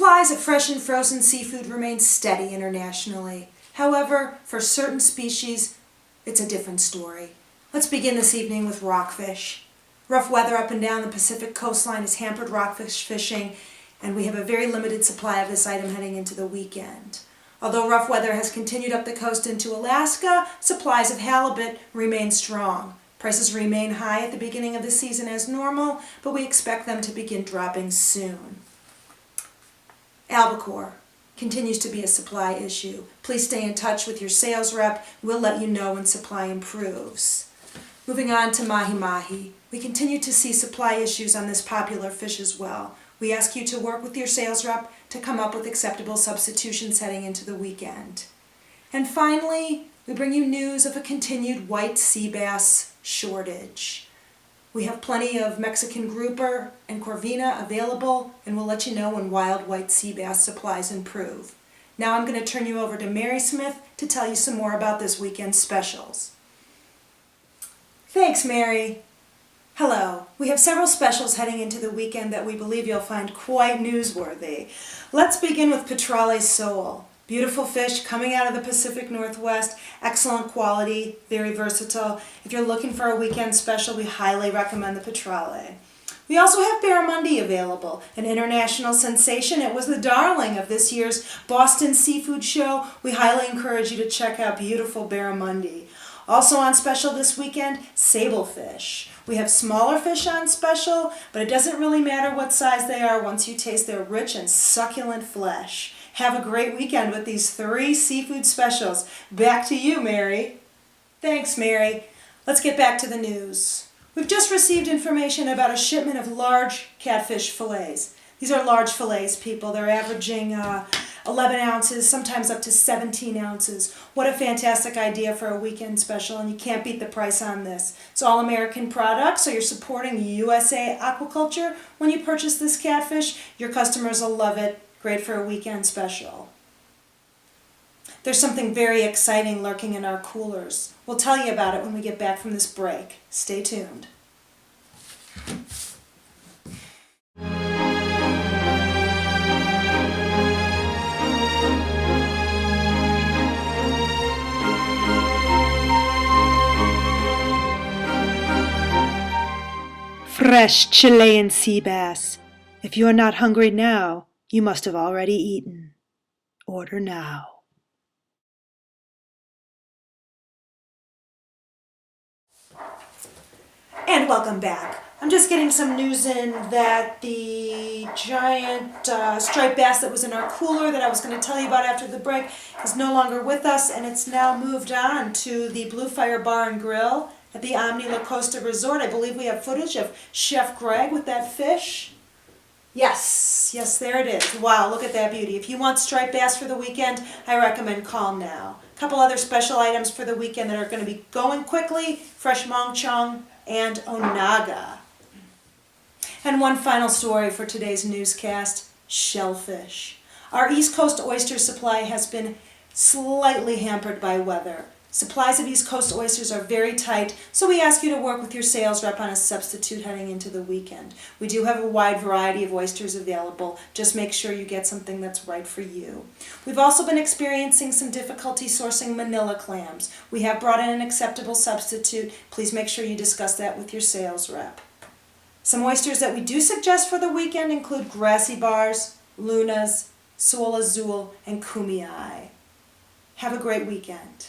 Supplies of fresh and frozen seafood remain steady internationally. However, for certain species, it's a different story. Let's begin this evening with rockfish. Rough weather up and down the Pacific coastline has hampered rockfish fishing, and we have a very limited supply of this item heading into the weekend. Although rough weather has continued up the coast into Alaska, supplies of halibut remain strong. Prices remain high at the beginning of the season as normal, but we expect them to begin dropping soon. Albacore continues to be a supply issue. Please stay in touch with your sales rep. We'll let you know when supply improves. Moving on to mahi-mahi. We continue to see supply issues on this popular fish as well. We ask you to work with your sales rep to come up with acceptable substitutions heading into the weekend. And finally, we bring you news of a continued white sea bass shortage. We have plenty of Mexican grouper and corvina available, and we'll let you know when wild white sea bass supplies improve. Now I'm going to turn you over to Mary Smith to tell you some more about this weekend's specials. Thanks, Mary. Hello. We have several specials heading into the weekend that we believe you'll find quite newsworthy. Let's begin with Petrale sole. Beautiful fish coming out of the Pacific Northwest, excellent quality, very versatile. If you're looking for a weekend special, we highly recommend the Petrale. We also have barramundi available, an international sensation. It was the darling of this year's Boston Seafood Show. We highly encourage you to check out beautiful barramundi. Also on special this weekend, sablefish. We have smaller fish on special, but it doesn't really matter what size they are once you taste their rich and succulent flesh. Have a great weekend with these 3 seafood specials. Back to you, Mary. Thanks, Mary. Let's get back to the news. We've just received information about a shipment of large catfish fillets. These are large fillets, people. They're averaging 11 ounces, sometimes up to 17 ounces. What a fantastic idea for a weekend special, and you can't beat the price on this. It's all American products, so you're supporting USA aquaculture. When you purchase this catfish, your customers will love it. Great for a weekend special. There's something very exciting lurking in our coolers. We'll tell you about it when we get back from this break. Stay tuned. Fresh Chilean sea bass. If you are not hungry now, you must have already eaten. Order now. And welcome back. I'm just getting some news in that the giant striped bass that was in our cooler that I was going to tell you about after the break is no longer with us, and it's now moved on to the Blue Fire Bar and Grill at the Omni La Costa Resort. I believe we have footage of Chef Greg with that fish. Yes, there it is. Wow, look at that beauty. If you want striped bass for the weekend, I recommend call now. A couple other special items for the weekend that are going to be going quickly, fresh mongchong and onaga. And one final story for today's newscast, shellfish. Our East Coast oyster supply has been slightly hampered by weather. Supplies of East Coast oysters are very tight, so we ask you to work with your sales rep on a substitute heading into the weekend. We do have a wide variety of oysters available. Just make sure you get something that's right for you. We've also been experiencing some difficulty sourcing Manila clams. We have brought in an acceptable substitute. Please make sure you discuss that with your sales rep. Some oysters that we do suggest for the weekend include grassy bars, lunas, sol azul, and kumei. Have a great weekend.